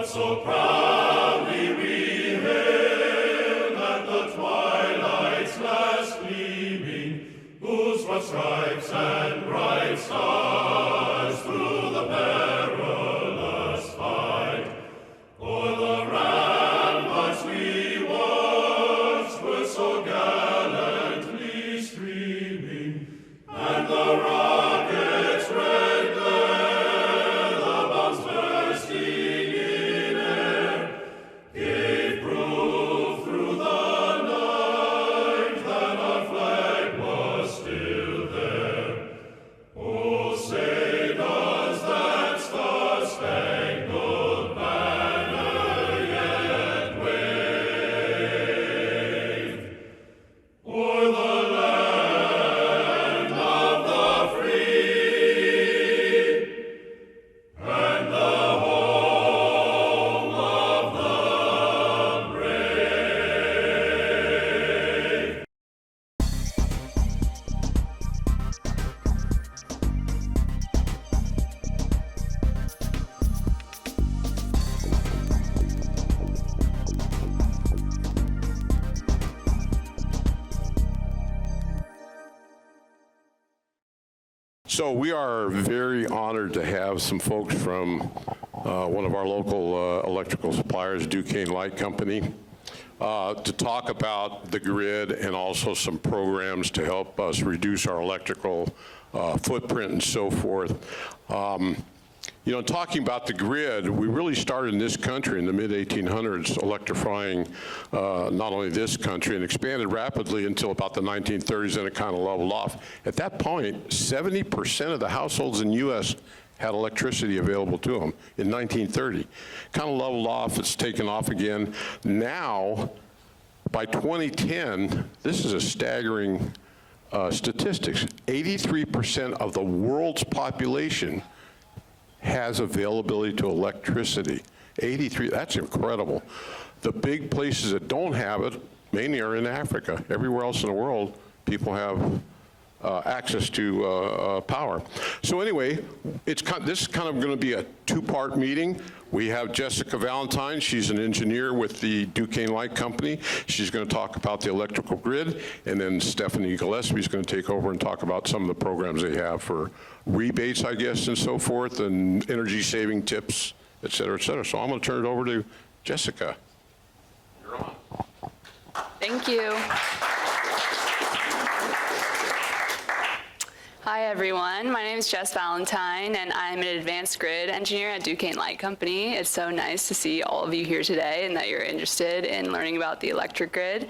So proudly we hail at the twilight's last gleaming, whose broad stripes and bright stars through the perilous fight o'er the ramparts we watched were so gallantly streaming, and the rockets' red glare, the bombs bursting So we are very honored to have some folks from one of our local electrical suppliers, Duquesne Light Company, to talk about the grid and also some programs to help us reduce our electrical footprint and so forth. You know, talking about the grid, we really started in this country in the mid-1800s electrifying not only this country and expanded rapidly until about the 1930s, and it kind of leveled off. At that point, 70% of the households in the U.S. had electricity available to them in 1930. Kind of leveled off, it's taken off again. Now, by 2010, this is a staggering statistics. 83% of the world's population has availability to electricity. 83, that's incredible. The big places that don't have it mainly are in Africa. Everywhere else in the world, people have access to power. So anyway, this is kind of going to be a two-part meeting. We have Jessica Valentine. She's an engineer with the Duquesne Light Company. She's going to talk about the electrical grid, and then Stephanie Gillespie is going to take over and talk about some of the programs they have for rebates, I guess, and so forth, and energy saving tips, et cetera, et cetera. So I'm going to turn it over to Jessica. You're on. Thank you. Hi everyone, my name is Jess Valentine and I'm an advanced grid engineer at Duquesne Light Company. It's so nice to see all of you here today and that you're interested in learning about the electric grid.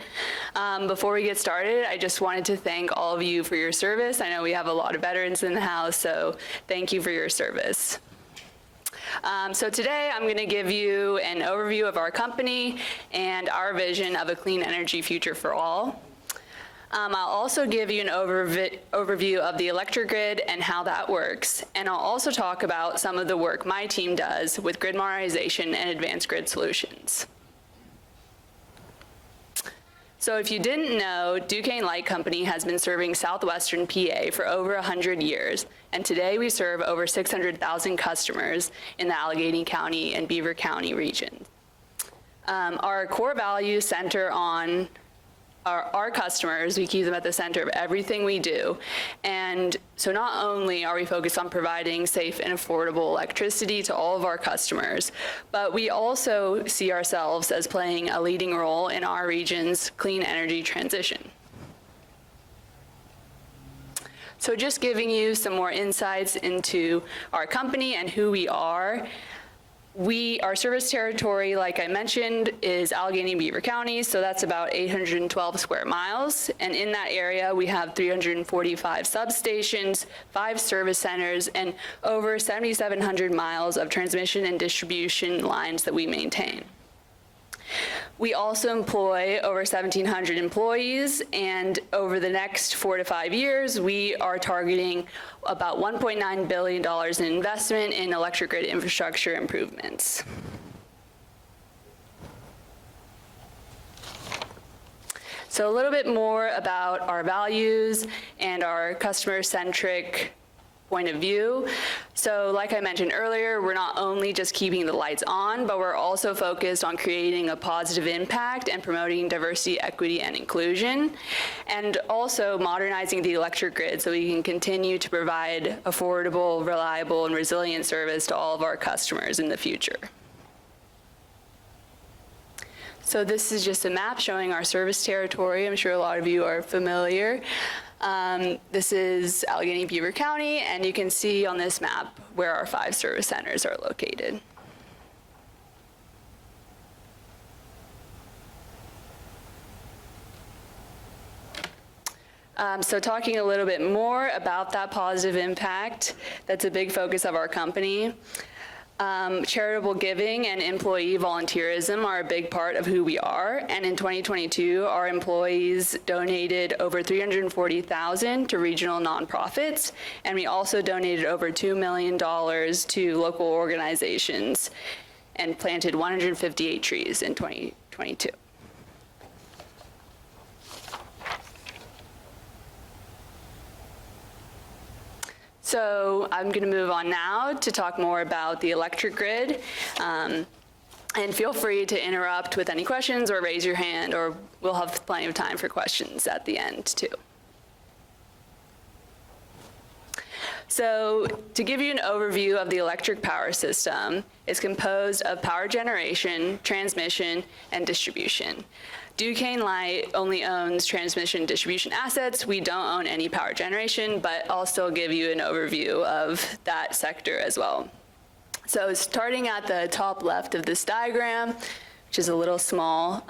Before we get started, I just wanted to thank all of you for your service. I know we have a lot of veterans in the house, so thank you for your service. So today I'm going to give you an overview of our company and our vision of a clean energy future for all. I'll also give you an overview of the electric grid and how that works, and I'll also talk about some of the work my team does with grid modernization and advanced grid solutions. So if you didn't know, Duquesne Light Company has been serving southwestern PA for over 100 years, and today we serve over 600,000 customers in the Allegheny County and Beaver County region. Our core values center on our customers. We keep them at the center of everything we do. And so not only are we focused on providing safe and affordable electricity to all of our customers, but we also see ourselves as playing a leading role in our region's clean energy transition. So just giving you some more insights into our company and who we are. Our service territory, like I mentioned, is Allegheny and Beaver County, so that's about 812 square miles. And in that area, we have 345 substations, 5 service centers, and over 7,700 miles of transmission and distribution lines that we maintain. We also employ over 1,700 employees, and over the next 4 to 5 years, we are targeting about $1.9 billion in investment in electric grid infrastructure improvements. So a little bit more about our values and our customer-centric point of view. So like I mentioned earlier, we're not only just keeping the lights on, but we're also focused on creating a positive impact and promoting diversity, equity, and inclusion, and also modernizing the electric grid so we can continue to provide affordable, reliable, and resilient service to all of our customers in the future. So this is just a map showing our service territory. I'm sure a lot of you are familiar. This is Allegheny Beaver County, and you can see on this map where our 5 service centers are located. So talking a little bit more about that positive impact, that's a big focus of our company. Charitable giving and employee volunteerism are a big part of who we are, and in 2022, our employees donated over $340,000 to regional nonprofits, and we also donated over $2 million to local organizations and planted 158 trees in 2022. So I'm going to move on now to talk more about the electric grid. And feel free to interrupt with any questions or raise your hand, or we'll have plenty of time for questions at the end too. So to give you an overview of the electric power system, it's composed of power generation, transmission, and distribution. Duquesne Light only owns transmission and distribution assets. We don't own any power generation, but I'll still give you an overview of that sector as well. So starting at the top left of this diagram, which is a little small,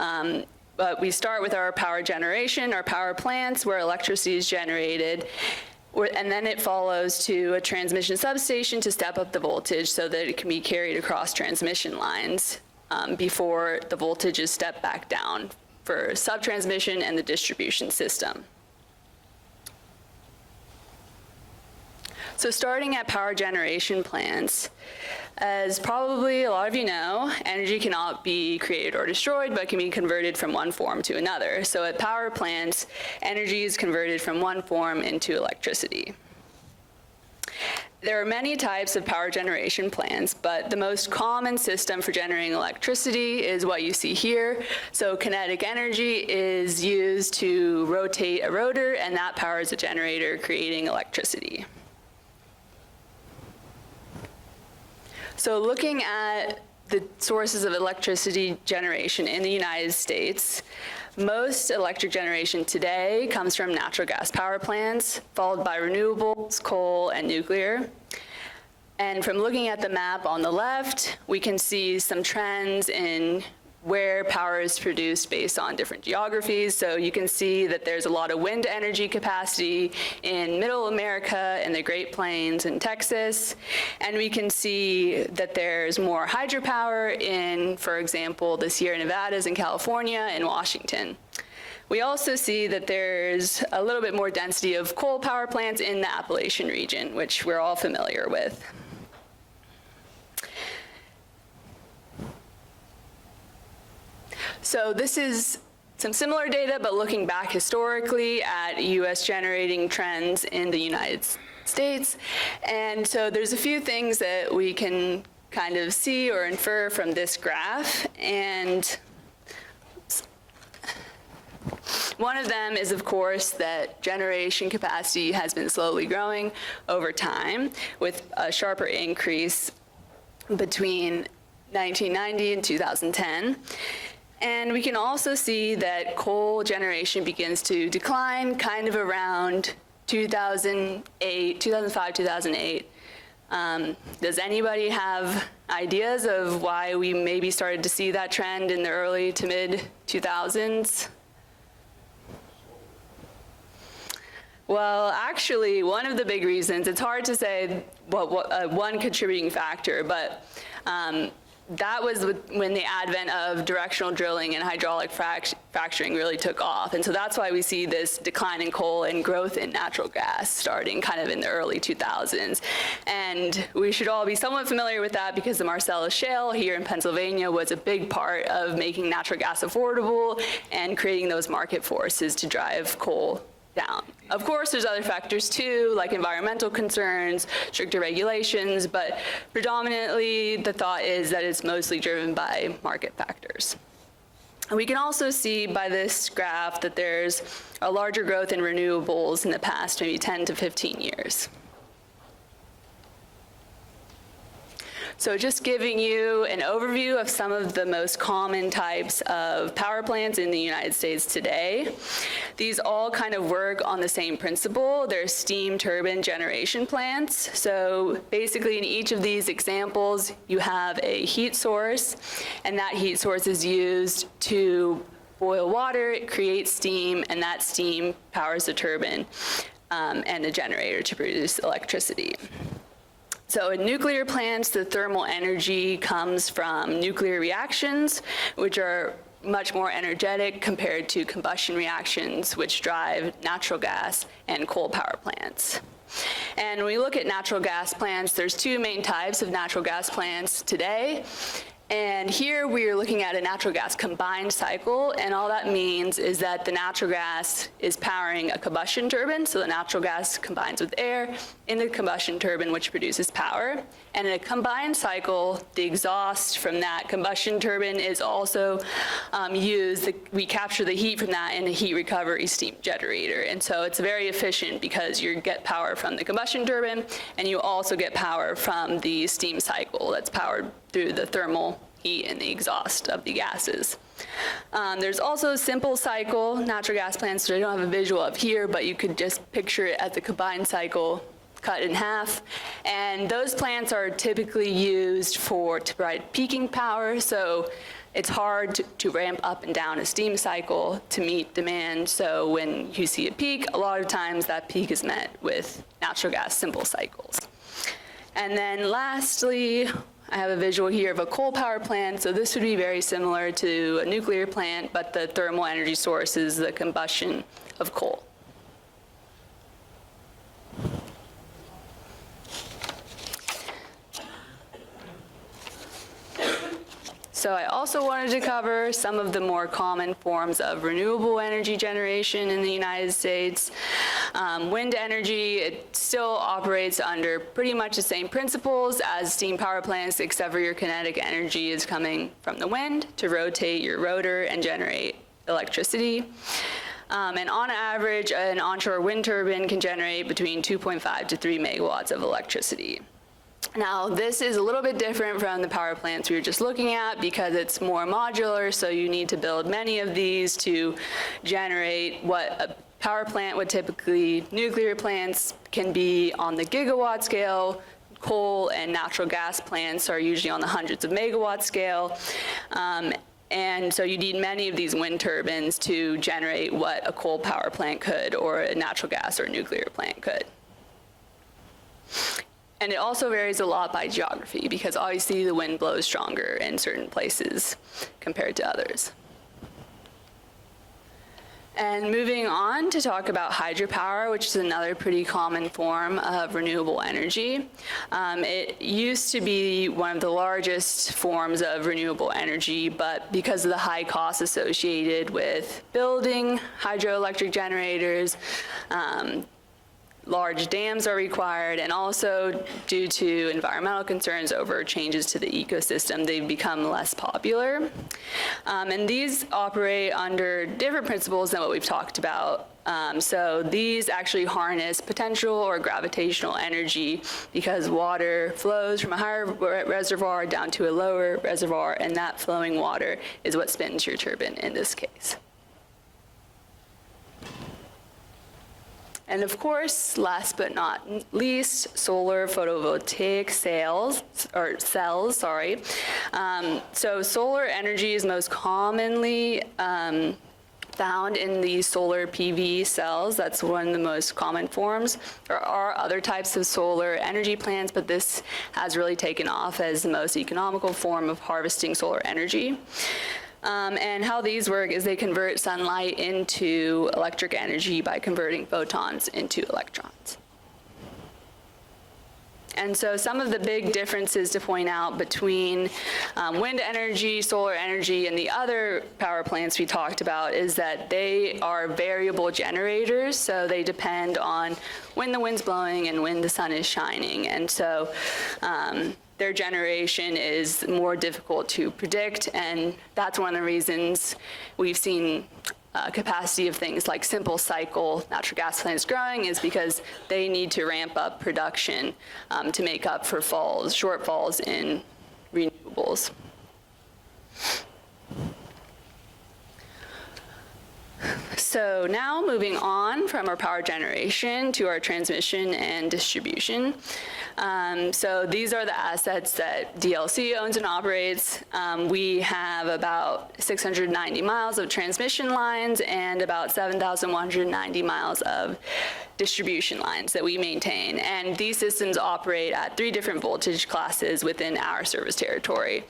but we start with our power generation, our power plants, where electricity is generated, and then it follows to a transmission substation to step up the voltage so that it can be carried across transmission lines before the voltage is stepped back down for subtransmission and the distribution system. So starting at power generation plants, as probably a lot of you know, energy cannot be created or destroyed, but can be converted from one form to another. So at power plants, energy is converted from one form into electricity. There are many types of power generation plants, but the most common system for generating electricity is what you see here. So kinetic energy is used to rotate a rotor, and that powers a generator, creating electricity. So looking at the sources of electricity generation in the United States, most electric generation today comes from natural gas power plants, followed by renewables, coal, and nuclear. And from looking at the map on the left, we can see some trends in where power is produced based on different geographies. So you can see that there's a lot of wind energy capacity in Middle America and the Great Plains in Texas. And we can see that there's more hydropower in, for example, the Sierra Nevadas in California and Washington. We also see that there's a little bit more density of coal power plants in the Appalachian region, which we're all familiar with. So this is some similar data, but looking back historically at US generating trends in the United States. And so there's a few things that we can kind of see or infer from this graph. And one of them is, of course, that generation capacity has been slowly growing over time, with a sharper increase between 1990 and 2010. And we can also see that coal generation begins to decline kind of around 2005, 2008. Does anybody have ideas of why we maybe started to see that trend in the early to mid 2000s? Well, actually, one of the big reasons, it's hard to say one contributing factor, but that was when the advent of directional drilling and hydraulic fracturing really took off. And so that's why we see this decline in coal and growth in natural gas starting kind of in the early 2000s. And we should all be somewhat familiar with that because the Marcellus Shale here in Pennsylvania was a big part of making natural gas affordable and creating those market forces to drive coal down. Of course, there's other factors too, like environmental concerns, stricter regulations, but predominantly the thought is that it's mostly driven by market factors. And we can also see by this graph that there's a larger growth in renewables in the past maybe 10 to 15 years. So just giving you an overview of some of the most common types of power plants in the United States today. These all kind of work on the same principle. They're steam turbine generation plants. So basically in each of these examples, you have a heat source, and that heat source is used to boil water, it creates steam, and that steam powers the turbine and the generator to produce electricity. So in nuclear plants, the thermal energy comes from nuclear reactions, which are much more energetic compared to combustion reactions, which drive natural gas and coal power plants. And when we look at natural gas plants, there's two main types of natural gas plants today. And here we are looking at a natural gas combined cycle, and all that means is that the natural gas is powering a combustion turbine, so the natural gas combines with air in the combustion turbine, which produces power. And in a combined cycle, the exhaust from that combustion turbine is also used. We capture the heat from that in a heat recovery steam generator. And so it's very efficient because you get power from the combustion turbine, and you also get power from the steam cycle that's powered through the thermal heat and the exhaust of the gases. There's also a simple cycle natural gas plants that I don't have a visual of here, but you could just picture it as a combined cycle cut in half. And those plants are typically used to provide peaking power, so it's hard to ramp up and down a steam cycle to meet demand. So when you see a peak, a lot of times that peak is met with natural gas simple cycles. And then lastly, I have a visual here of a coal power plant. So this would be very similar to a nuclear plant, but the thermal energy source is the combustion of coal. So I also wanted to cover some of the more common forms of renewable energy generation in the United States. Wind energy, it still operates under pretty much the same principles as steam power plants, except for your kinetic energy is coming from the wind to rotate your rotor and generate electricity. And on average, an onshore wind turbine can generate between 2.5 to 3 megawatts of electricity. Now, this is a little bit different from the power plants we were just looking at because it's more modular, so you need to build many of these to generate what a power plant would typically, nuclear plants can be on the gigawatt scale. Coal and natural gas plants are usually on the hundreds of megawatt scale. And so you need many of these wind turbines to generate what a coal power plant could or a natural gas or a nuclear plant could. And it also varies a lot by geography because obviously the wind blows stronger in certain places compared to others. And moving on to talk about hydropower, which is another pretty common form of renewable energy. It used to be one of the largest forms of renewable energy, but because of the high costs associated with building hydroelectric generators, large dams are required, and also due to environmental concerns over changes to the ecosystem, they've become less popular. And these operate under different principles than what we've talked about. So these actually harness potential or gravitational energy because water flows from a higher reservoir down to a lower reservoir, and that flowing water is what spins your turbine in this case. And of course, last but not least, solar photovoltaic cells. So solar energy is most commonly found in the solar PV cells. That's one of the most common forms. There are other types of solar energy plants, but this has really taken off as the most economical form of harvesting solar energy. And how these work is they convert sunlight into electric energy by converting photons into electrons. And so some of the big differences to point out between wind energy, solar energy, and the other power plants we talked about is that they are variable generators, so they depend on when the wind's blowing and when the sun is shining. And so their generation is more difficult to predict, and that's one of the reasons we've seen capacity of things like simple cycle natural gas plants growing, is because they need to ramp up production to make up for shortfalls in renewables. So now moving on from our power generation to our transmission and distribution. So these are the assets that DLC owns and operates. We have about 690 miles of transmission lines and about 7,190 miles of distribution lines that we maintain. And these systems operate at 3 different voltage classes within our service territory.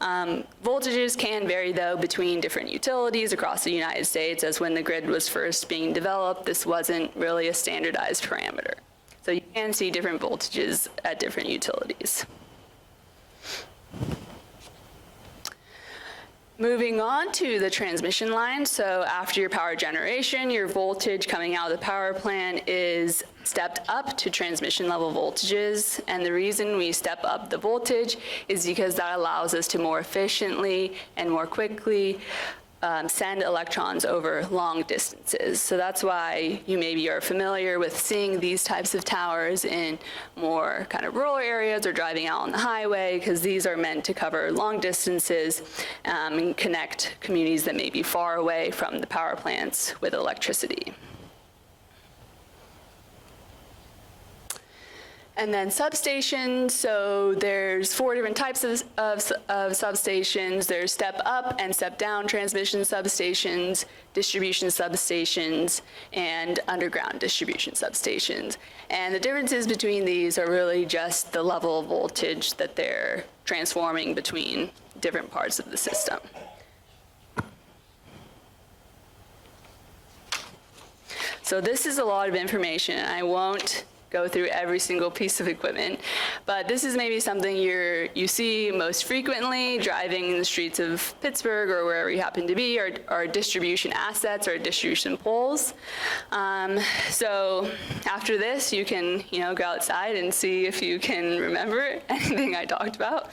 Voltages can vary, though, between different utilities across the United States, as when the grid was first being developed, this wasn't really a standardized parameter. So you can see different voltages at different utilities. Moving on to the transmission line. So after your power generation, your voltage coming out of the power plant is stepped up to transmission level voltages. And the reason we step up the voltage is because that allows us to more efficiently and more quickly send electrons over long distances. So that's why you maybe are familiar with seeing these types of towers in more kind of rural areas or driving out on the highway, because these are meant to cover long distances and connect communities that may be far away from the power plants with electricity. And then substations, so there's 4 different types of substations. There's step up and step down transmission substations, distribution substations, and underground distribution substations. And the differences between these are really just the level of voltage that they're transforming between different parts of the system. So this is a lot of information, and I won't go through every single piece of equipment, but this is maybe something you see most frequently driving in the streets of Pittsburgh or wherever you happen to be, our distribution assets or distribution poles. So after this, you can go outside and see if you can remember anything I talked about.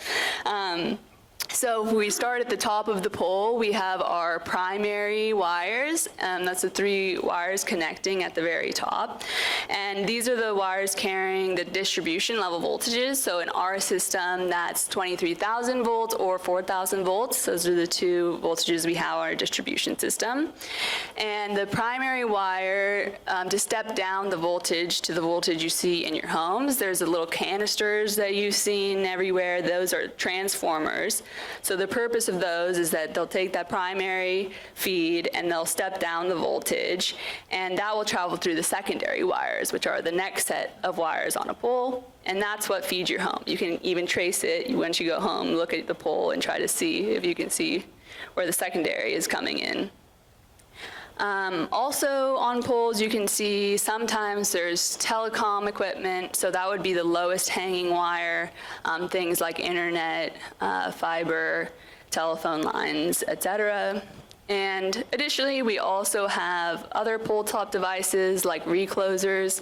So if we start at the top of the pole, we have our primary wires, that's the 3 wires connecting at the very top. And these are the wires carrying the distribution level voltages. So in our system, that's 23,000 volts or 4,000 volts. Those are the 2 voltages we have on our distribution system. And the primary wire, to step down the voltage to the voltage you see in your homes, there's the little canisters that you've seen everywhere. Those are transformers. So the purpose of those is that they'll take that primary feed and they'll step down the voltage, and that will travel through the secondary wires, which are the next set of wires on a pole, and that's what feeds your home. You can even trace it once you go home, look at the pole and try to see if you can see where the secondary is coming in. Also on poles, you can see sometimes there's telecom equipment, so that would be the lowest hanging wire, things like internet, fiber, telephone lines, etc. And additionally, we also have other pole top devices like reclosers.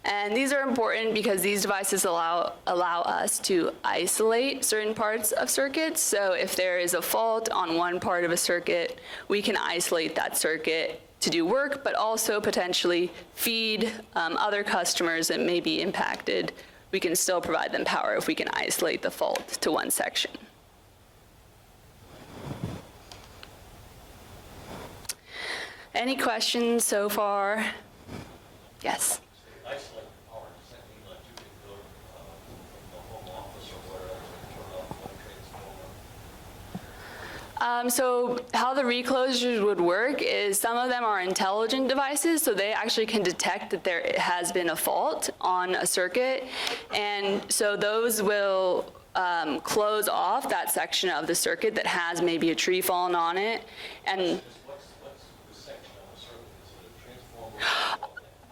And these are important because these devices allow us to isolate certain parts of circuits. So if there is a fault on one part of a circuit, we can isolate that circuit to do work, but also potentially feed other customers that may be impacted. We can still provide them power if we can isolate the fault to one section. Any questions so far? Yes? Isolate the power, does that mean like you can go from the home office or wherever and turn off one transformer? So how the reclosures would work is some of them are intelligent devices, so they actually can detect that there has been a fault on a circuit, and so those will close off that section of the circuit that has maybe a tree fallen on it, and What's the section of the circuit? Is it a transformer?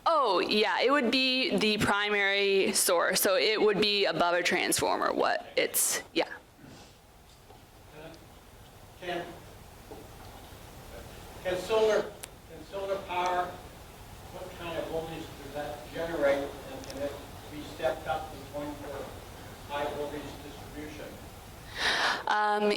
oh, yeah, it would be the primary source, so it would be above a transformer, yeah. Can solar power, what kind of voltage does that generate, and can it be stepped up to the point for high voltage distribution?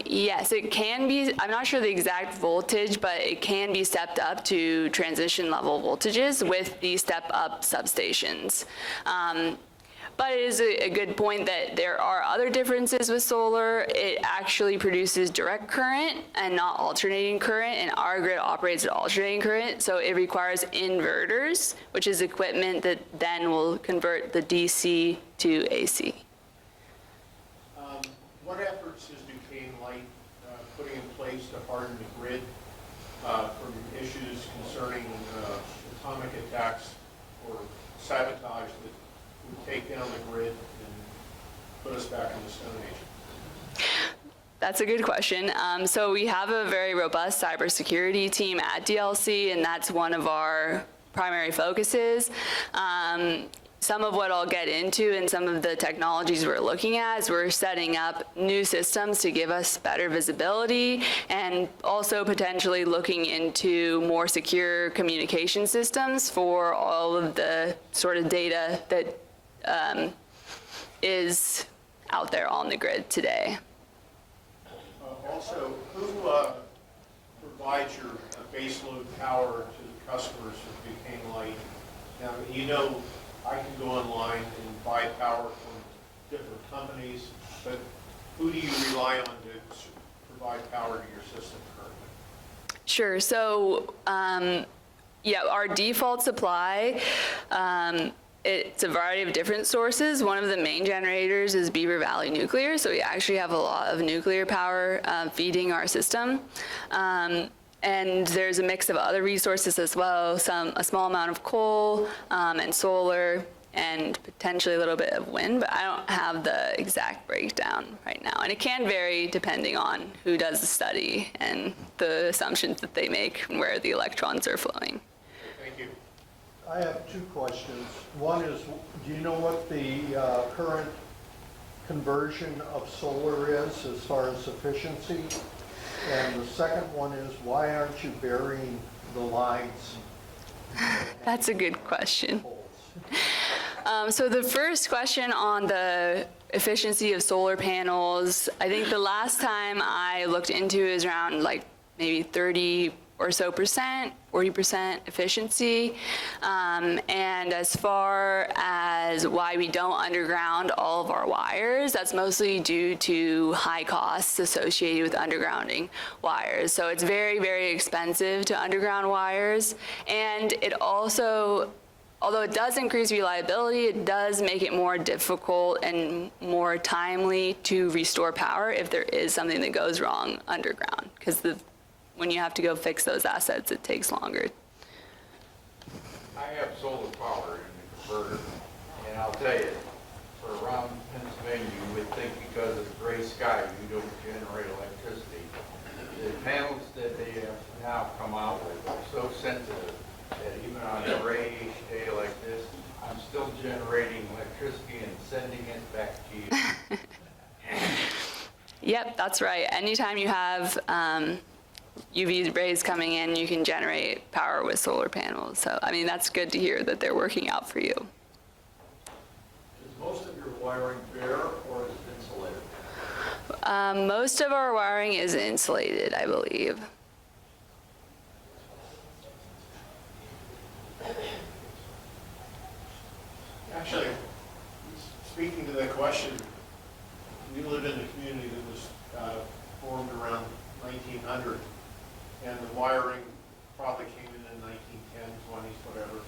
Yes, it can be. I'm not sure the exact voltage, but it can be stepped up to transition level voltages with the step up substations. But it is a good point that there are other differences with solar. It actually produces direct current and not alternating current, and our grid operates at alternating current, so it requires inverters, which is equipment that then will convert the DC to AC. What efforts is Duquesne Light putting in place to harden the grid from issues concerning atomic attacks or sabotage that would take down the grid and put us back in the Stone Age? That's a good question. So we have a very robust cybersecurity team at DLC, and that's one of our primary focuses. Some of what I'll get into and some of the technologies we're looking at is we're setting up new systems to give us better visibility, and also potentially looking into more secure communication systems for all of the sort of data that is out there on the grid today. Also, who provides your baseload power to the customers of Duquesne Light? Now, you know, I can go online and buy power from different companies, but who do you rely on to provide power to your system currently? Sure. So, yeah, our default supply, it's a variety of different sources. One of the main generators is Beaver Valley Nuclear, so we actually have a lot of nuclear power feeding our system. And there's a mix of other resources as well, a small amount of coal and solar, and potentially a little bit of wind, but I don't have the exact breakdown right now. And it can vary depending on who does the study and the assumptions that they make and where the electrons are flowing. Thank you. I have two questions. One is, do you know what the current conversion of solar is as far as efficiency? And the second one is, why aren't you burying the lines? That's a good question. So the first question on the efficiency of solar panels, I think the last time I looked into is around like maybe 30 or so percent, 40% efficiency. And as far as why we don't underground all of our wires, that's mostly due to high costs associated with undergrounding wires. So it's very, very expensive to underground wires. And it also, although it does increase reliability, it does make it more difficult and more timely to restore power if there is something that goes wrong underground, because when you have to go fix those assets, it takes longer. I have solar power in the converter, and I'll tell you, for around Pennsylvania, you would think because of the gray sky, you don't generate electricity. The panels that they have now come out with are so sensitive that even on a grayish day like this, I'm still generating electricity and sending it back to you. Yep, that's right. Anytime you have UV rays coming in, you can generate power with solar panels. So, I mean, that's good to hear that they're working out for you. Is most of your wiring bare or is it insulated? Most of our wiring is insulated, I believe. Actually, speaking to that question, we lived in a community that was formed around 1900, and the wiring probably came in 1910s, 20s, whatever.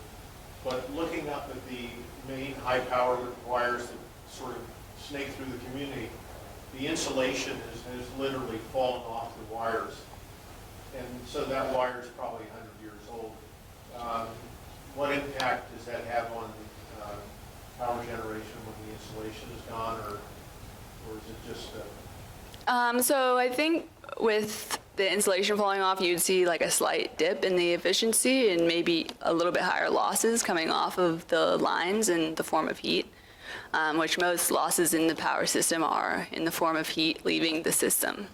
But looking up at the main high-power wires that sort of snake through the community, the insulation has literally fallen off the wires. And so that wire is probably 100 years old. What impact does that have on power generation when the insulation is gone, or is it just So I think with the insulation falling off, you'd see like a slight dip in the efficiency and maybe a little bit higher losses coming off of the lines in the form of heat, which most losses in the power system are in the form of heat leaving the system.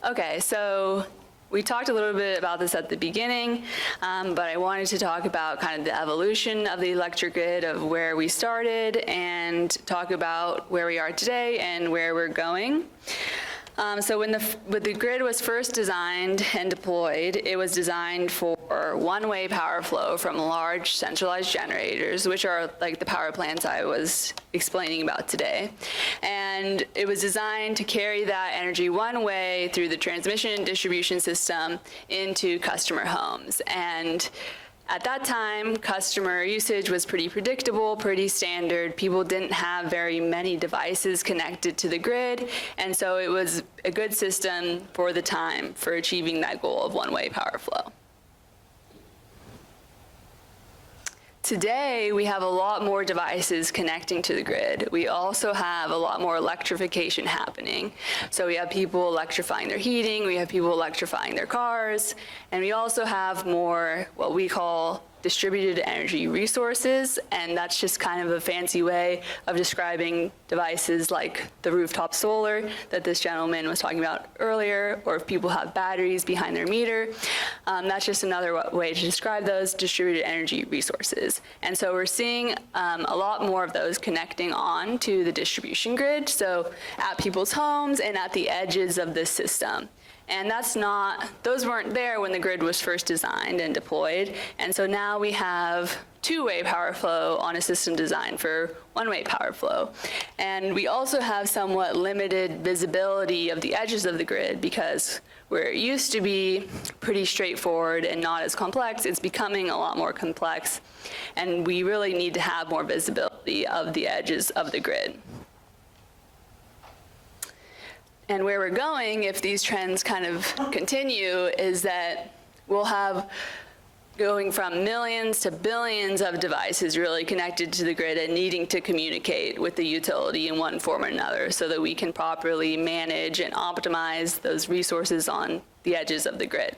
Okay, so we talked a little bit about this at the beginning, but I wanted to talk about kind of the evolution of the electric grid, of where we started, and talk about where we are today and where we're going. So when the grid was first designed and deployed, it was designed for one-way power flow from large centralized generators, which are like the power plants I was explaining about today. And it was designed to carry that energy one way through the transmission and distribution system into customer homes. And at that time, customer usage was pretty predictable, pretty standard. People didn't have very many devices connected to the grid, and so it was a good system for the time for achieving that goal of one-way power flow. Today, we have a lot more devices connecting to the grid. We also have a lot more electrification happening. So we have people electrifying their heating, we have people electrifying their cars, and we also have more what we call distributed energy resources, and that's just kind of a fancy way of describing devices like the rooftop solar that this gentleman was talking about earlier, or if people have batteries behind their meter. That's just another way to describe those distributed energy resources. And so we're seeing a lot more of those connecting on to the distribution grid, so at people's homes and at the edges of this system. And those weren't there when the grid was first designed and deployed. And so now we have two-way power flow on a system designed for one-way power flow. And we also have somewhat limited visibility of the edges of the grid, because where it used to be pretty straightforward and not as complex, it's becoming a lot more complex. And we really need to have more visibility of the edges of the grid. And where we're going, if these trends kind of continue, is that we'll have going from millions to billions of devices really connected to the grid and needing to communicate with the utility in one form or another, so that we can properly manage and optimize those resources on the edges of the grid.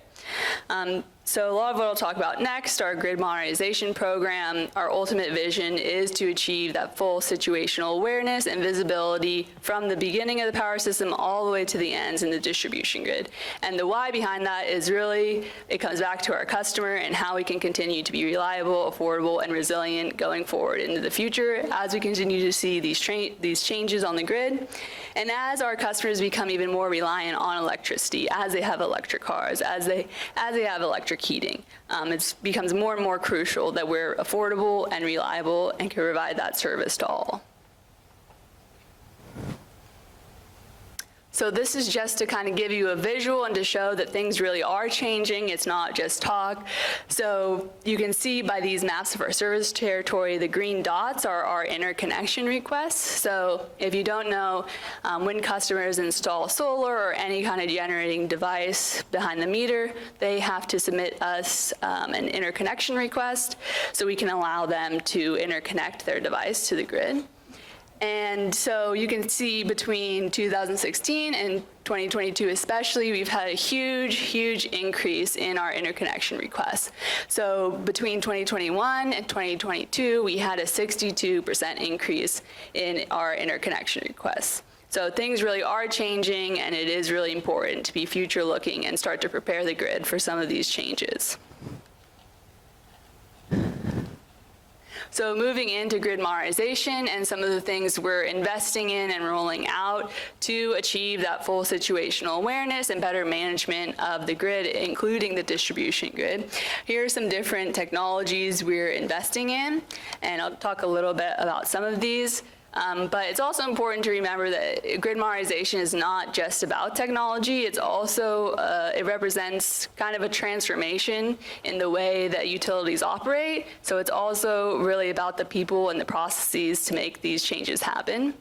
So a lot of what I'll talk about next, our grid modernization program, our ultimate vision is to achieve that full situational awareness and visibility from the beginning of the power system all the way to the ends in the distribution grid. And the why behind that is really, it comes back to our customer and how we can continue to be reliable, affordable, and resilient going forward into the future as we continue to see these changes on the grid. And as our customers become even more reliant on electricity, as they have electric cars, as they have electric heating, it becomes more and more crucial that we're affordable and reliable and can provide that service to all. So this is just to kind of give you a visual and to show that things really are changing. It's not just talk. So you can see by these maps of our service territory, the green dots are our interconnection requests. So if you don't know, when customers install solar or any kind of generating device behind the meter, they have to submit us an interconnection request so we can allow them to interconnect their device to the grid. And so you can see between 2016 and 2022 especially, we've had a huge increase in our interconnection requests. So between 2021 and 2022, we had a 62% increase in our interconnection requests. So things really are changing, and it is really important to be future looking and start to prepare the grid for some of these changes. So moving into grid modernization and some of the things we're investing in and rolling out to achieve that full situational awareness and better management of the grid, including the distribution grid. Here are some different technologies we're investing in, and I'll talk a little bit about some of these. But it's also important to remember that grid modernization is not just about technology. It's also, it represents kind of a transformation in the way that utilities operate. So it's also really about the people and the processes to make these changes happen.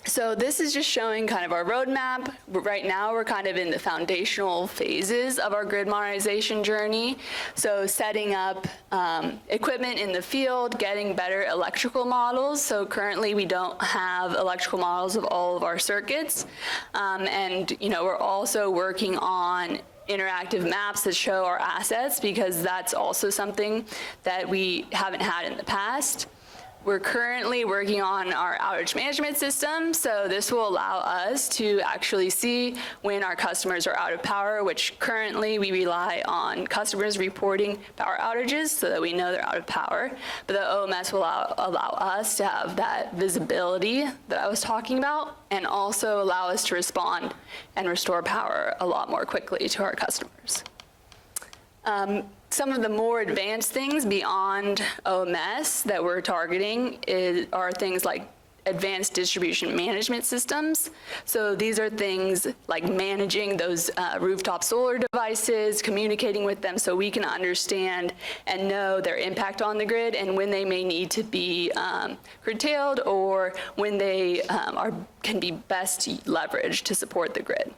So this is just showing kind of our roadmap. Right now, we're kind of in the foundational phases of our grid modernization journey. So setting up equipment in the field, getting better electrical models. So currently, we don't have electrical models of all of our circuits. And we're also working on interactive maps that show our assets, because that's also something that we haven't had in the past. We're currently working on our outage management system, so this will allow us to actually see when our customers are out of power, which currently we rely on customers reporting power outages so that we know they're out of power. But the OMS will allow us to have that visibility that I was talking about, and also allow us to respond and restore power a lot more quickly to our customers. Some of the more advanced things beyond OMS that we're targeting are things like advanced distribution management systems. So these are things like managing those rooftop solar devices, communicating with them so we can understand and know their impact on the grid and when they may need to be curtailed, or when they can be best leveraged to support the grid.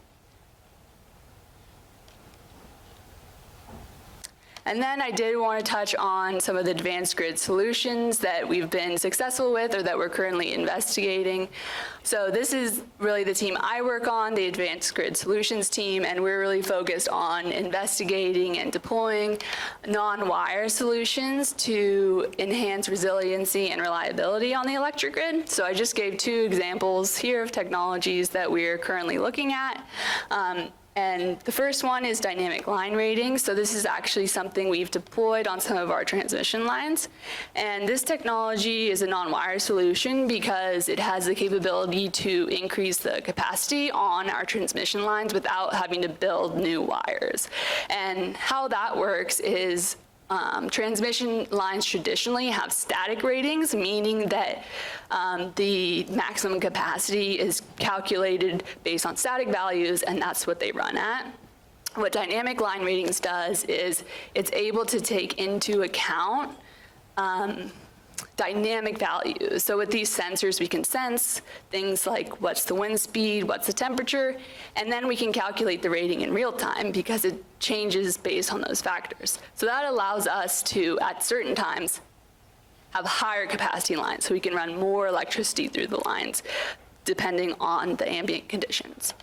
And then I did want to touch on some of the advanced grid solutions that we've been successful with or that we're currently investigating. So this is really the team I work on, the Advanced Grid Solutions team, and we're really focused on investigating and deploying non-wire solutions to enhance resiliency and reliability on the electric grid. So I just gave 2 examples here of technologies that we're currently looking at. And the first one is dynamic line rating. So this is actually something we've deployed on some of our transmission lines. And this technology is a non-wire solution because it has the capability to increase the capacity on our transmission lines without having to build new wires. And how that works is transmission lines traditionally have static ratings, meaning that the maximum capacity is calculated based on static values, and that's what they run at. What dynamic line ratings does is it's able to take into account dynamic values. So with these sensors, we can sense things like what's the wind speed, what's the temperature, and then we can calculate the rating in real time because it changes based on those factors. So that allows us to, at certain times, have higher capacity lines so we can run more electricity through the lines depending on the ambient conditions.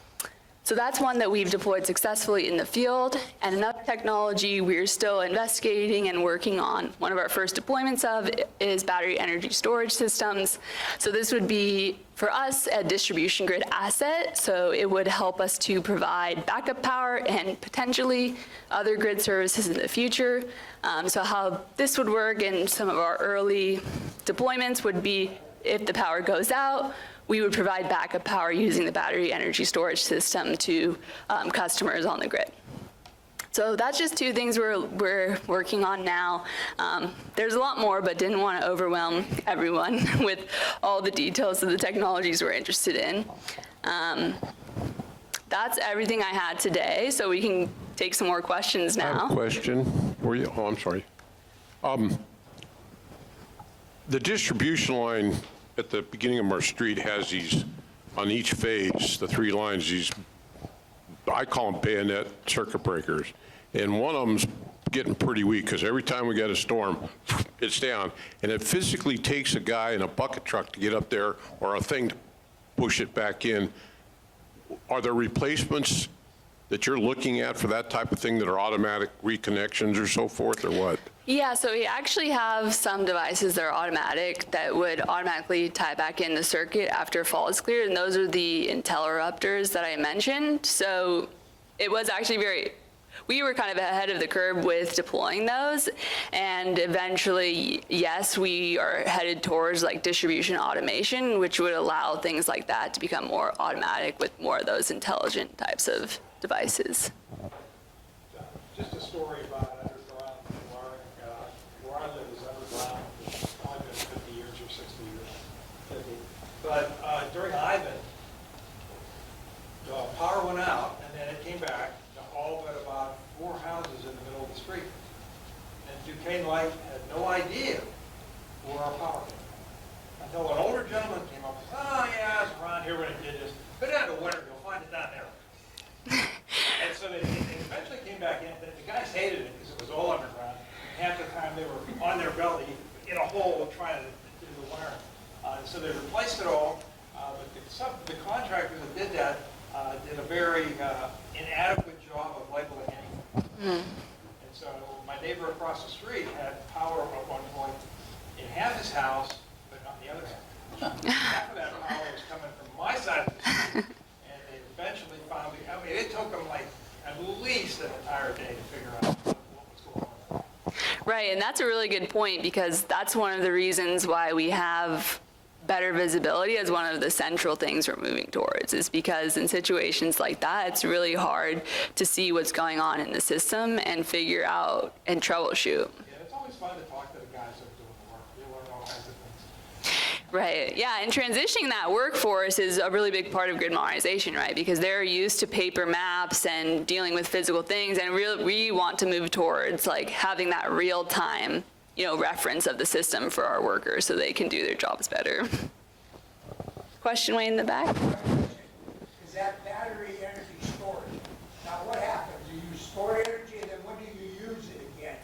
So that's one that we've deployed successfully in the field. And another technology we're still investigating and working on, one of our first deployments of, is battery energy storage systems. So this would be, for us, a distribution grid asset. So it would help us to provide backup power and potentially other grid services in the future. So how this would work in some of our early deployments would be, if the power goes out, we would provide backup power using the battery energy storage system to customers on the grid. So that's just 2 things we're working on now. There's a lot more, but didn't want to overwhelm everyone with all the details of the technologies we're interested in. That's everything I had today, so we can take some more questions now. I have a question for you. Oh, I'm sorry. The distribution line at the beginning of our street has these, on each phase, the 3 lines, these, I call them bayonet circuit breakers. And one of them's getting pretty weak because every time we get a storm, it's down. And it physically takes a guy in a bucket truck to get up there, or a thing to push it back in. Are there replacements that you're looking at for that type of thing that are automatic reconnections or so forth, or what? Yeah, so we actually have some devices that are automatic that would automatically tie back in the circuit after fault is cleared, and those are the interrupters that I mentioned. So it was actually we were kind of ahead of the curve with deploying those, and eventually, yes, we are headed towards like distribution automation, which would allow things like that to become more automatic with more of those intelligent types of devices. Just a story about underground wiring. Where I live is underground. It's probably been 50 years or 60 years. power went out, and then it came back to all but about 4 houses in the middle of the street. And Duquesne Light had no idea where our power came from. Until an older gentleman came up and said, oh yeah, it's around here when it did this. Go down to Winter, you'll find it down there. And so they eventually came back in, but the guys hated it because it was all underground. Half the time they were on their belly in a hole trying to do the wiring. So they replaced it all, but the contractor that did that did a very inadequate job of labeling anything. And so my neighbor across the street had power at one point in half his house, but not the other half. Half of that power was coming from my side of the street, and they eventually found it. I mean, it took them like at least an entire day to figure out what was going on. Right, and that's a really good point because that's one of the reasons why we have better visibility as one of the central things we're moving towards, is because in situations like that, it's really hard to see what's going on in the system and figure out and troubleshoot. Yeah, it's always fun to talk to the guys that are doing the work. You learn all kinds of things. Right, yeah, and transitioning that workforce is a really big part of grid modernization, right? Because they're used to paper maps and dealing with physical things, and we want to move towards like having that real time, reference of the system for our workers so they can do their jobs better. Question way in the back? Is that battery energy storage? Now what happens? Do you store energy and then when do you use it again?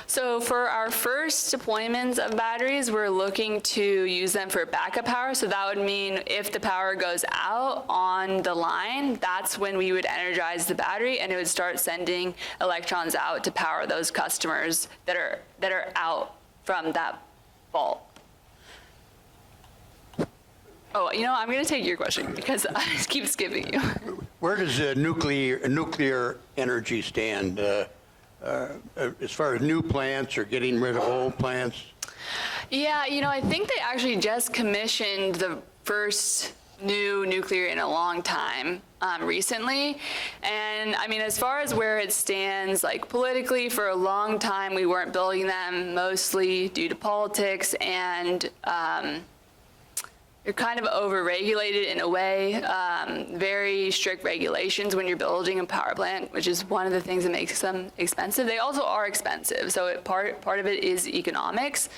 So for our first deployments of batteries, we're looking to use them for backup power. So that would mean if the power goes out on the line, that's when we would energize the battery and it would start sending electrons out to power those customers that are out from that vault. Oh, I'm going to take your question because I just keep skipping you. Where does nuclear energy stand as far as new plants or getting rid of old plants? Yeah, I think they actually just commissioned the first new nuclear in a long time recently. And I mean, as far as where it stands, like politically, for a long time, we weren't building them mostly due to politics and you're kind of over-regulated in a way, very strict regulations when you're building a power plant, which is one of the things that makes them expensive. They also are expensive, so part of it is economics.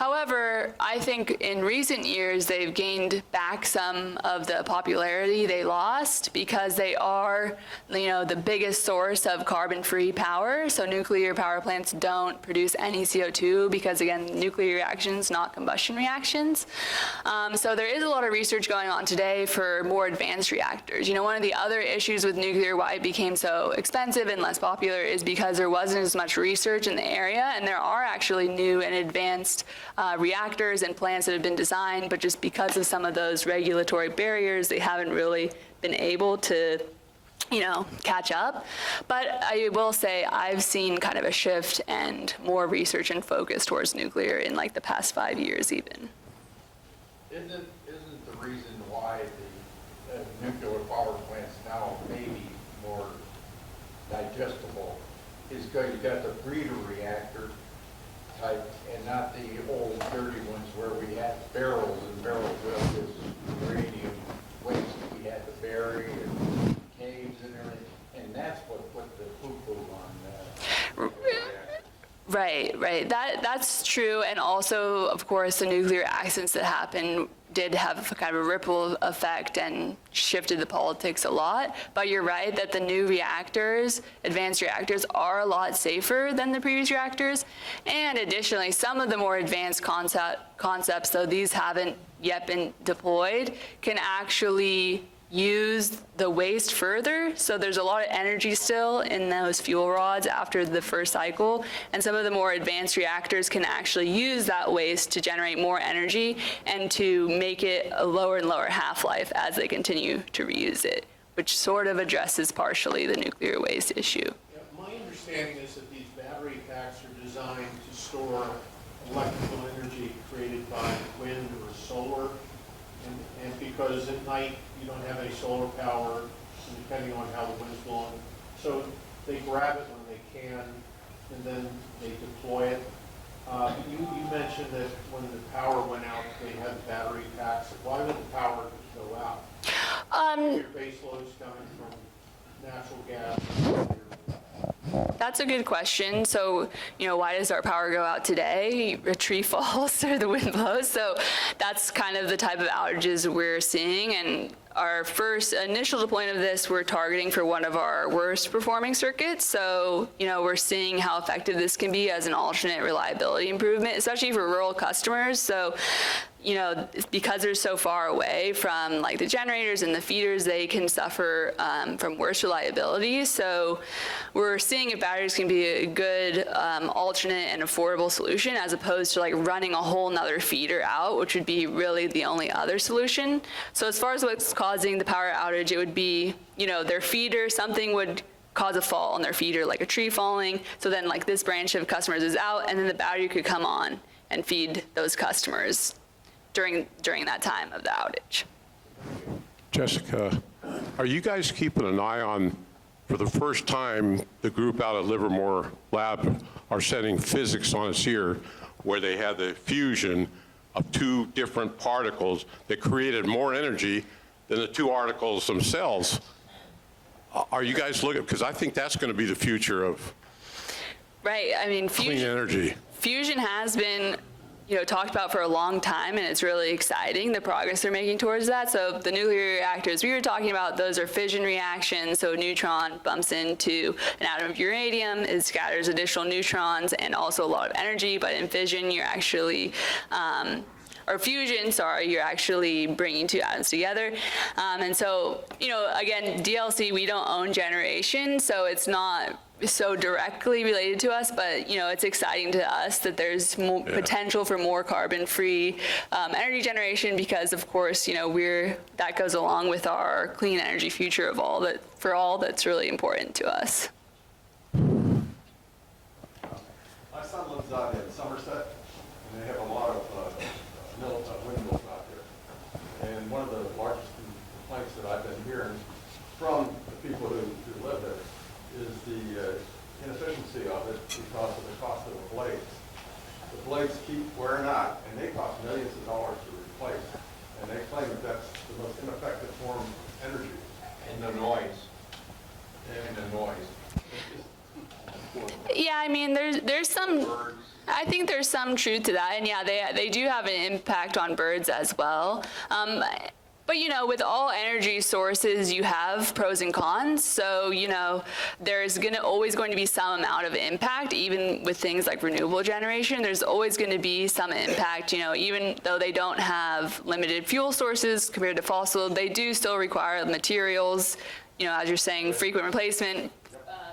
However, I think in recent years, they've gained back some of the popularity they lost because they are, the biggest source of carbon-free power. So nuclear power plants don't produce any CO2 because, again, nuclear reactions, not combustion reactions. So there is a lot of research going on today for more advanced reactors. One of the other issues with nuclear, why it became so expensive and less popular, is because there wasn't as much research in the area, and there are actually new and advanced reactors and plants that have been designed, but just because of some of those regulatory barriers, they haven't really been able to, catch up. But I will say I've seen kind of a shift and more research and focus towards nuclear in like the past 5 years even. Isn't the reason why the nuclear power plants now may be more digestible is because you got the breeder reactor type and not the old dirty ones where we had barrels and barrels of this uranium waste we had to bury and caves and everything, and that's what put the poo-poo on Right. That's true, and also, of course, the nuclear accidents that happened did have kind of a ripple effect and shifted the politics a lot. But you're right that the new reactors, advanced reactors, are a lot safer than the previous reactors. And additionally, some of the more advanced concepts, though these haven't yet been deployed, can actually use the waste further. So there's a lot of energy still in those fuel rods after the first cycle. And some of the more advanced reactors can actually use that waste to generate more energy and to make it a lower and lower half-life as they continue to reuse it, which sort of addresses partially the nuclear waste issue. Yeah, my understanding is that these battery packs are designed to store electrical energy created by wind or solar. And because at night you don't have any solar power, depending on how the wind's blowing. So they grab it when they can, and then they deploy it. You mentioned that when the power went out, they had battery packs. Why would the power go out? Your base load's coming from natural gas. That's a good question. So, why does our power go out today? A tree falls or the wind blows. So that's kind of the type of outages we're seeing. And our first initial deployment of this, we're targeting for one of our worst performing circuits. So, we're seeing how effective this can be as an alternate reliability improvement, especially for rural customers. So, because they're so far away from like the generators and the feeders, they can suffer from worse reliability. So we're seeing if batteries can be a good alternate and affordable solution as opposed to like running a whole nother feeder out, which would be really the only other solution. So as far as what's causing the power outage, it would be, their feeder, something would cause a fall on their feeder, like a tree falling. So then like this branch of customers is out and then the battery could come on and feed those customers during that time of the outage. Jessica, are you guys keeping an eye on, for the first time, the group out at Livermore Lab are setting physics on its ear, where they had the fusion of two different particles that created more energy than the two particles themselves. Are you guys looking, because I think that's going to be the future of Right, I mean, clean energy. Fusion has been talked about for a long time, and it's really exciting, the progress they're making towards that. So the nuclear reactors we were talking about, those are fission reactions. So a neutron bumps into an atom of uranium, it scatters additional neutrons and also a lot of energy. But in fission, you're actually, or fusion, sorry, you're actually bringing two atoms together. And so, again, DLC, we don't own generation, so it's not so directly related to us, but it's exciting to us that there's more potential for more carbon-free energy generation, because of course that goes along with our clean energy future of all that's really important to us. My son lives out in Somerset, and they have a lot of windmills out there. And one of the largest complaints that I've been hearing from the people who live there is the inefficiency of it because of the cost of the blades. The blades keep wearing out, and they cost millions of dollars to replace. And they claim that that's the most ineffective form of energy. And the noise. And the noise. Yeah, I mean, there's some. I think there's some truth to that, and yeah, they do have an impact on birds as well. But with all energy sources, you have pros and cons. So there's always going to be some amount of impact, even with things like renewable generation. There's always going to be some impact. Even though they don't have limited fuel sources compared to fossil, they do still require materials. As you're saying, frequent replacement.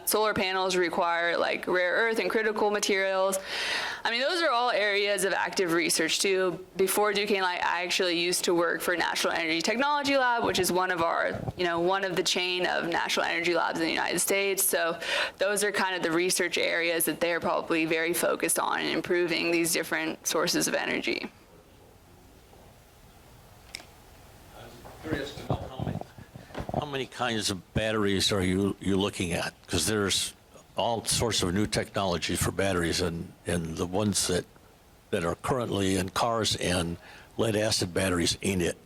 Solar panels require like rare earth and critical materials. I mean, those are all areas of active research too. Before Duquesne Light, I actually used to work for National Energy Technology Lab, which is one of our, one of the chain of national energy labs in the United States. So those are kind of the research areas that they're probably very focused on in improving these different sources of energy. I'm curious to know how many kinds of batteries are you looking at? Because there's all sorts of new technologies for batteries, and the ones that are currently in cars and lead acid batteries ain't it.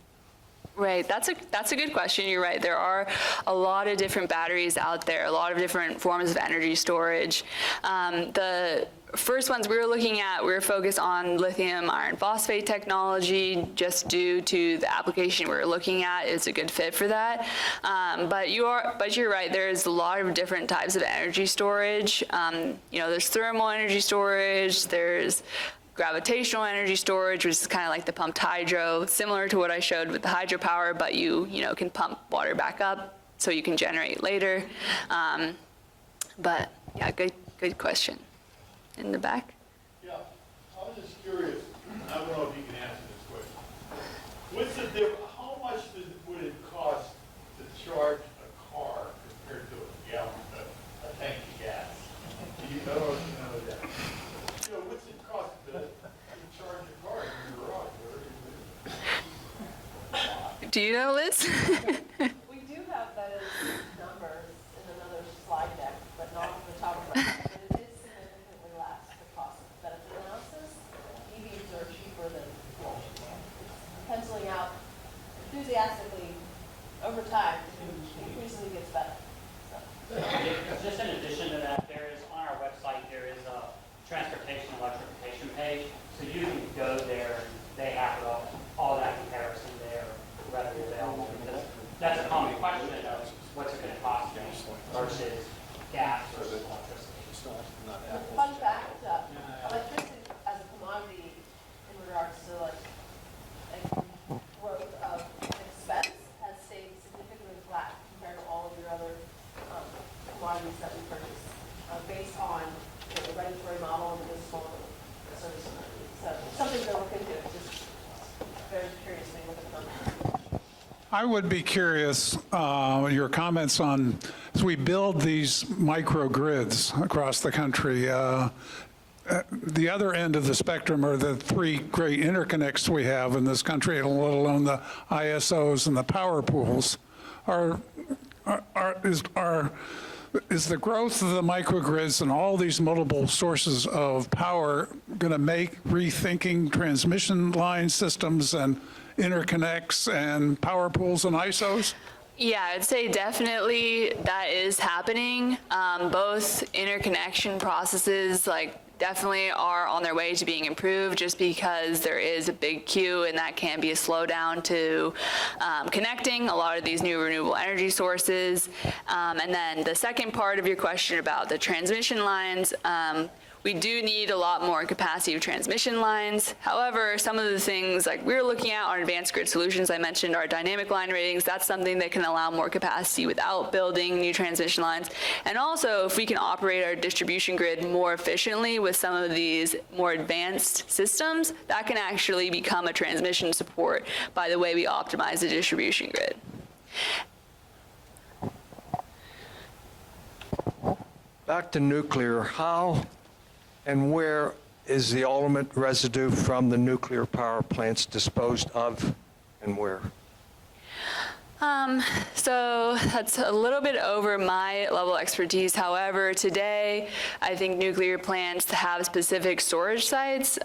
Right, that's a good question. You're right. There are a lot of different batteries out there, a lot of different forms of energy storage. The first ones we were focused on lithium iron phosphate technology, just due to the application we were looking at. It's a good fit for that. But you're right. There's a lot of different types of energy storage. There's thermal energy storage. There's gravitational energy storage, which is kind of like the pumped hydro, similar to what I showed with the hydropower, but you can pump water back up so you can generate later. But yeah, good question. In the back? Yeah, I was just curious, I don't know if you can answer this question. What's the difference, how much would it cost to charge a car compared to a tank of gas? Do you know that? What's it cost to charge a car in your garage? Do you know, Liz? We do have those numbers in another slide deck, but not off the top of my head. But it is significantly less the cost benefit analysis. EVs are cheaper than penciling out enthusiastically over transportation electrification page. So you can go there, they have all that comparison there readily available, because that's a common question of what's it going to cost me versus gas versus electricity. Fun fact, electricity as a commodity in regards to like growth of expense has stayed significantly flat compared to all of your other commodities that we purchase, based on the regulatory model and the municipal service. So something to look into. Just very curious when you look at the numbers. I would be curious, your comments on, as we build these microgrids across the country, the other end of the spectrum are the three great interconnects we have in this country, let alone the ISOs and the power pools. Is the growth of the microgrids and all these multiple sources of power going to make rethinking transmission line systems and interconnects and power pools and ISOs? Yeah, I'd say definitely that is happening. Both interconnection processes, definitely are on their way to being improved, just because there is a big queue and that can be a slowdown to connecting a lot of these new renewable energy sources. And then the second part of your question about the transmission lines, we do need a lot more capacity of transmission lines. However, some of the things like we're looking at on advanced grid solutions, I mentioned our dynamic line ratings, that's something that can allow more capacity without building new transmission lines. And also, if we can operate our distribution grid more efficiently with some of these more advanced systems, that can actually become a transmission support by the way we optimize the distribution grid. Back to nuclear, how and where is the ultimate residue from the nuclear power plants disposed of, and where? So that's a little bit over my level of expertise. However, today, I think nuclear plants have specific storage sites.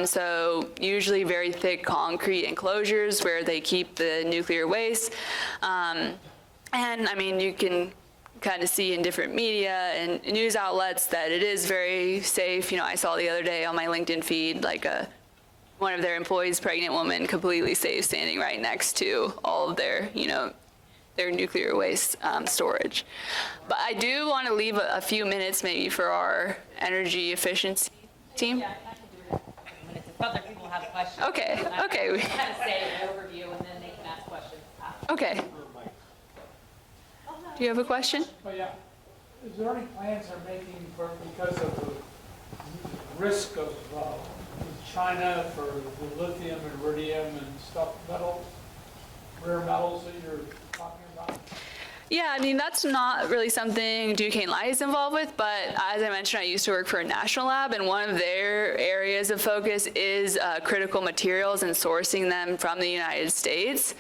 So usually very thick concrete enclosures where they keep the nuclear waste. And I mean, you can kind of see in different media and news outlets that it is very safe. I saw the other day on my LinkedIn feed, one of their employees, pregnant woman, completely safe, standing right next to all of their, their nuclear waste storage. But I do want to leave a few minutes maybe for our energy efficiency team. Yeah, I can do it in minutes. If other people have questions. Okay. Kind of say an overview and then they can ask questions after. Okay. Do you have a question? Oh, yeah. Is there any plans they're making because of the risk of China for the lithium and iridium and stuff, rare metals that you're talking about? Yeah, I mean, that's not really something Duquesne Light is involved with, but as I mentioned, I used to work for a national lab, and one of their areas of focus is critical materials and sourcing them from the United States.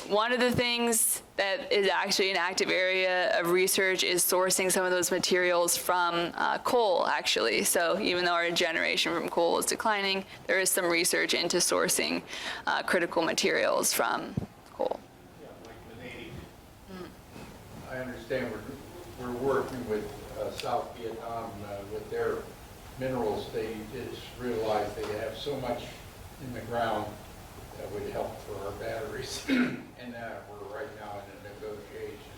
One of the things that is actually an active area of research is sourcing some of those materials from coal, actually. So even though our generation from coal is declining, there is some research into sourcing critical materials from coal. I understand we're working with South Vietnam with their minerals. They just realized they have so much in the ground that would help for our batteries. And we're right now in a negotiation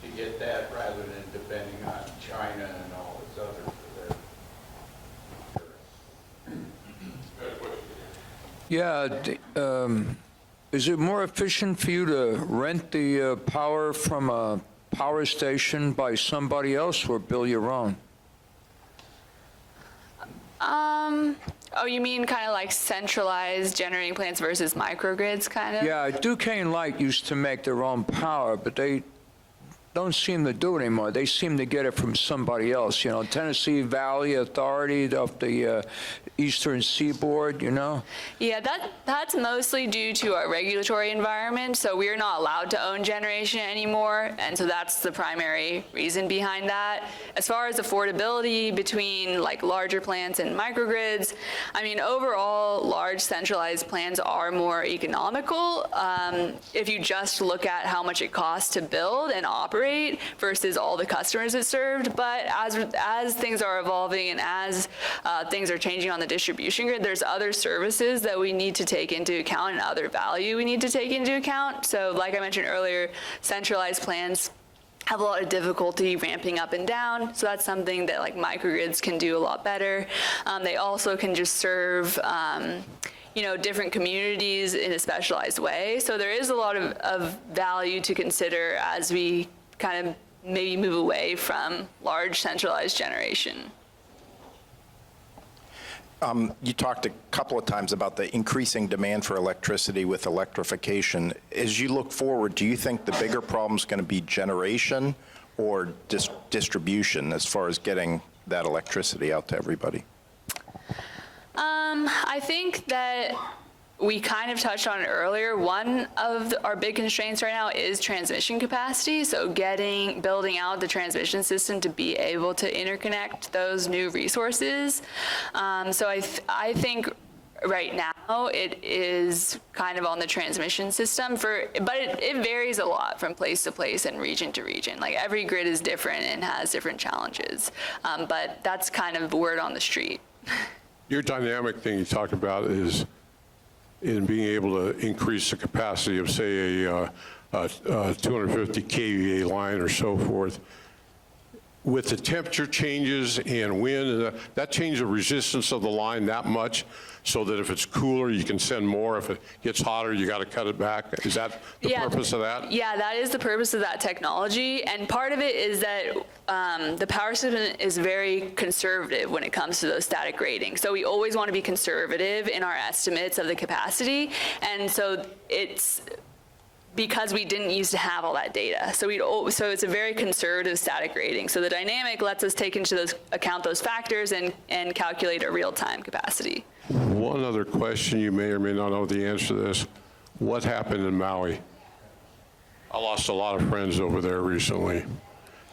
to get that rather than depending on China and all this other for Yeah, is it more efficient for you to rent the power from a power station by somebody else or build your own? Oh, you mean kind of like centralized generating plants versus microgrids, kind of? Yeah, Duquesne Light used to make their own power, but they don't seem to do it anymore. They seem to get it from somebody else, Tennessee Valley Authority of the Eastern Seaboard, Yeah, that's mostly due to our regulatory environment. So we're not allowed to own generation anymore. And so that's the primary reason behind that. As far as affordability between larger plants and microgrids, I mean, overall, large centralized plants are more economical. If you just look at how much it costs to build and operate operate versus all the customers it served. But as things are evolving and as things are changing on the distribution grid, there's other services that we need to take into account and other value we need to take into account. So like I mentioned earlier, centralized plants have a lot of difficulty ramping up and down. So that's something that like microgrids can do a lot better. They also can just serve different communities in a specialized way. So there is a lot of value to consider as we kind of maybe move away from large centralized generation. You talked a couple of times about the increasing demand for electricity with electrification. As you look forward, do you think the bigger problem is going to be generation or distribution as far as getting that electricity out to everybody? I think that we kind of touched on it earlier. One of our big constraints right now is transmission capacity. So building out the transmission system to be able to interconnect those new resources. So I think right now it is kind of on the transmission system but it varies a lot from place to place and region to region. Like every grid is different and has different challenges. But that's kind of word on the street. Your dynamic thing you talked about is in being able to increase the capacity of, say, a 250 kVA line or so forth. With the temperature changes and wind, that changes the resistance of the line that much so that if it's cooler, you can send more. If it gets hotter, you got to cut it back. Is that the purpose of that? Yeah, that is the purpose of that technology. And part of it is that the power system is very conservative when it comes to those static ratings. So we always want to be conservative in our estimates of the capacity. And so it's because we didn't used to have all that data. So it's a very conservative static rating. So the dynamic lets us take into account those factors and calculate a real-time capacity. One other question, you may or may not know the answer to this. What happened in Maui? I lost a lot of friends over there recently,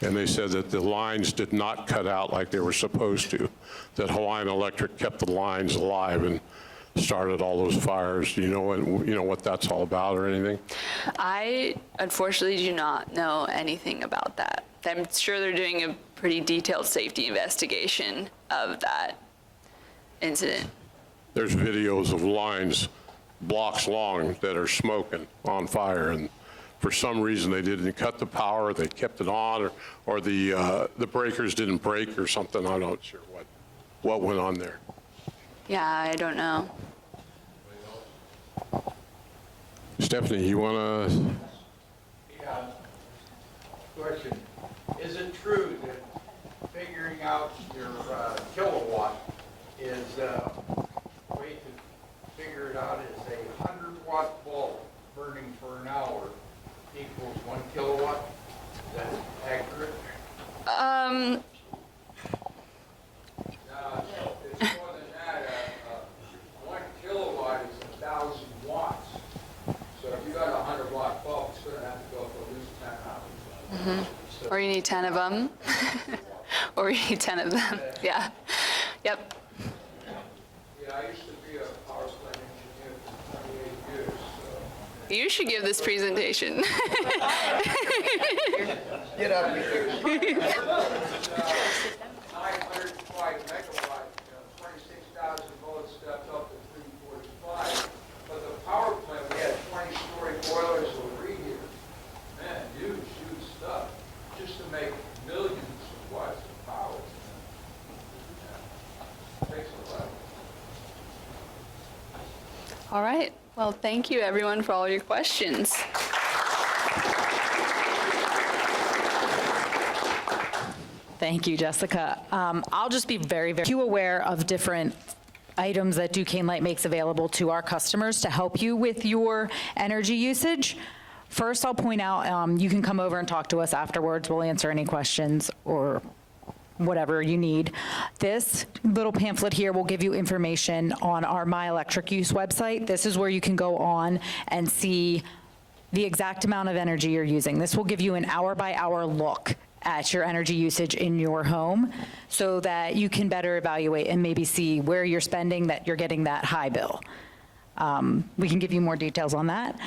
and they said that the lines did not cut out like they were supposed to, that Hawaiian Electric kept the lines alive and started all those fires. Do you know what that's all about or anything? I unfortunately do not know anything about that. I'm sure they're doing a pretty detailed safety investigation of that incident. There's videos of lines blocks long that are smoking on fire, and for some reason they didn't cut the power, they kept it on, or the breakers didn't break or something. I'm not sure what went on there. Yeah, I don't know. Stephanie, you want to? Yeah. Question. Is it true that figuring out your kilowatt is way to figure it out is a 100-watt bulb burning for an hour equals 1 kilowatt? Is that accurate? It's more than that. 1 kilowatt is 1,000 watts. So if you got a 100-watt bulb, it's going to have to go for at least 10 hours. Mm-hmm. Or you need 10 of them. Or you need 10 of them. Yeah. Yep. Yeah, I used to be a power plant engineer for 28 years. So. You should give this presentation. Get up here. 905 megawatt, 26,000 volts stepped up to 345. But the power plant, we had 20-story boilers with reheaters. Man, huge stuff. Just to make millions of watts of power. Yeah. Takes a lot. All right. Well, thank you, everyone, for all your questions. Thank you, Jessica. I'll just be very aware of different items that Duquesne Light makes available to our customers to help you with your energy usage. First, I'll point out, you can come over and talk to us afterwards. We'll answer any questions or whatever you need. This little pamphlet here will give you information on our My Electric Use website. This is where you can go on and see the exact amount of energy you're using. This will give you an hour-by-hour look at your energy usage in your home so that you can better evaluate and maybe see where you're spending that you're getting that high bill. We can give you more details on that.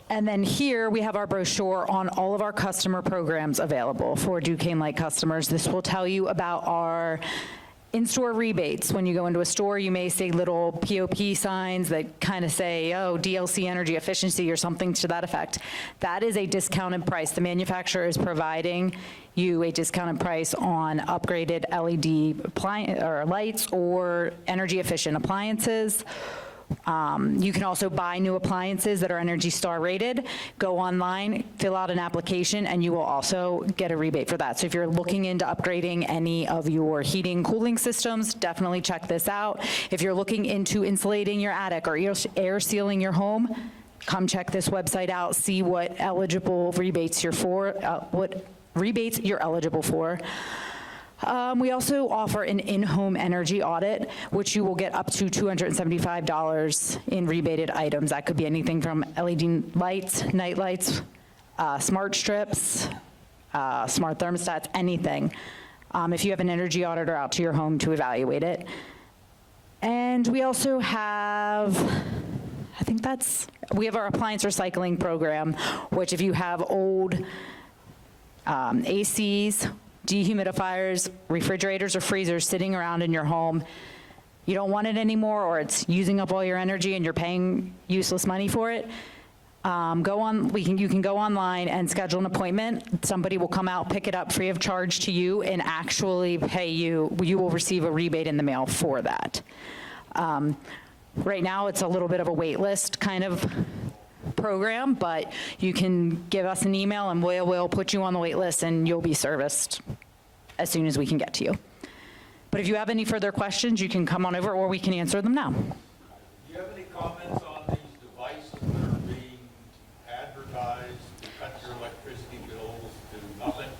And then here, we have our brochure on all of our customer programs available for Duquesne Light customers. This will tell you about our in-store rebates. When you go into a store, you may see little POP signs that kind of say, oh, DLC energy efficiency or something to that effect. That is a discounted price. The manufacturer is providing you a discounted price on upgraded LED lights or energy efficient appliances. You can also buy new appliances that are Energy Star rated. Go online, fill out an application, and you will also get a rebate for that. So if you're looking into upgrading any of your heating, cooling systems, definitely check this out. If you're looking into insulating your attic or air sealing your home, come check this website out, see what eligible rebates you're for, what rebates you're eligible for. We also offer an in-home energy audit, which you will get up to $275 in rebated items. That could be anything from LED lights, night lights, smart strips, smart thermostats, anything. If you have an energy auditor out to your home to evaluate it. And we also have, we have our appliance recycling program, which if you have old ACs, dehumidifiers, refrigerators, or freezers sitting around in your home, you don't want it anymore, or it's using up all your energy and you're paying useless money for it, you can go online and schedule an appointment. Somebody will come out, pick it up free of charge to you, and actually pay you. You will receive a rebate in the mail for that. Right now, it's a little bit of a wait list kind of program, but you can give us an email and we'll put you on the wait list and you'll be serviced as soon as we can get to you. But if you have any further questions, you can come on over or we can answer them now. Do you have any comments on these devices that are being advertised to cut your electricity bills to nothing?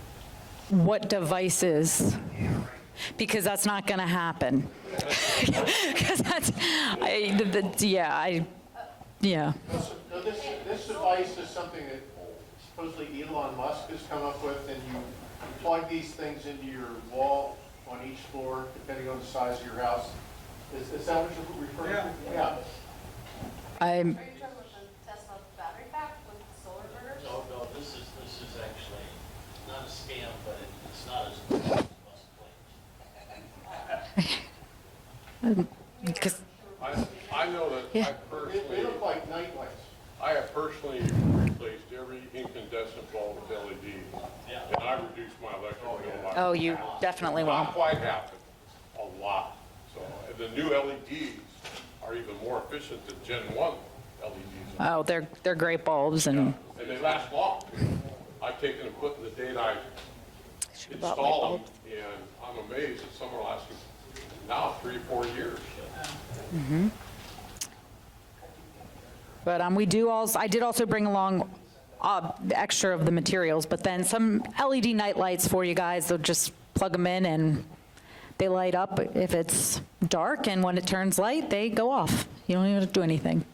What devices? Because that's not going to happen. Because that's, yeah. No, this device is something that supposedly Elon Musk has come up with, and you plug these things into your wall on each floor, depending on the size of your house. Is that what you're referring to? Yeah. Are you talking about the Tesla battery pack with the solar inverters? No, this is actually not a scam, but it's not as Because I know that Yeah. I personally, They look like night lights. I have personally replaced every incandescent bulb with LED, and I reduced my electric bill by. Oh, you definitely will. Not quite half, but a lot. So and the new LEDs are even more efficient than Gen 1 LEDs. Oh, they're great bulbs and. And they last long. I've taken and put in the date I Should've bought light install them, bulbs. and I'm amazed that some are lasting now 3 or 4 years. Mm-hmm. But I did also bring along extra of the materials, but then some LED night lights for you guys. They'll just plug them in and they light up if it's dark, and when it turns light, they go off. You don't even have to do anything.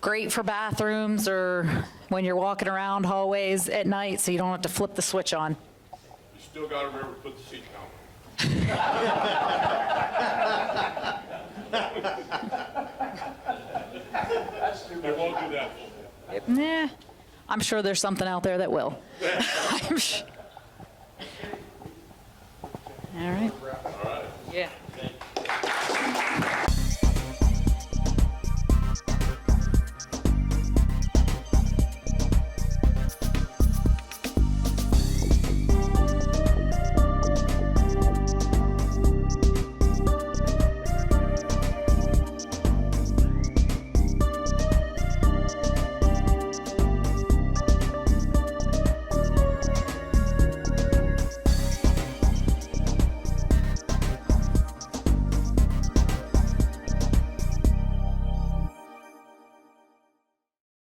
Great for bathrooms or when you're walking around hallways at night, so you don't have to flip the switch on. You still got to remember to put the seat down. They won't do that. Nah, I'm sure there's something out there that will. All right.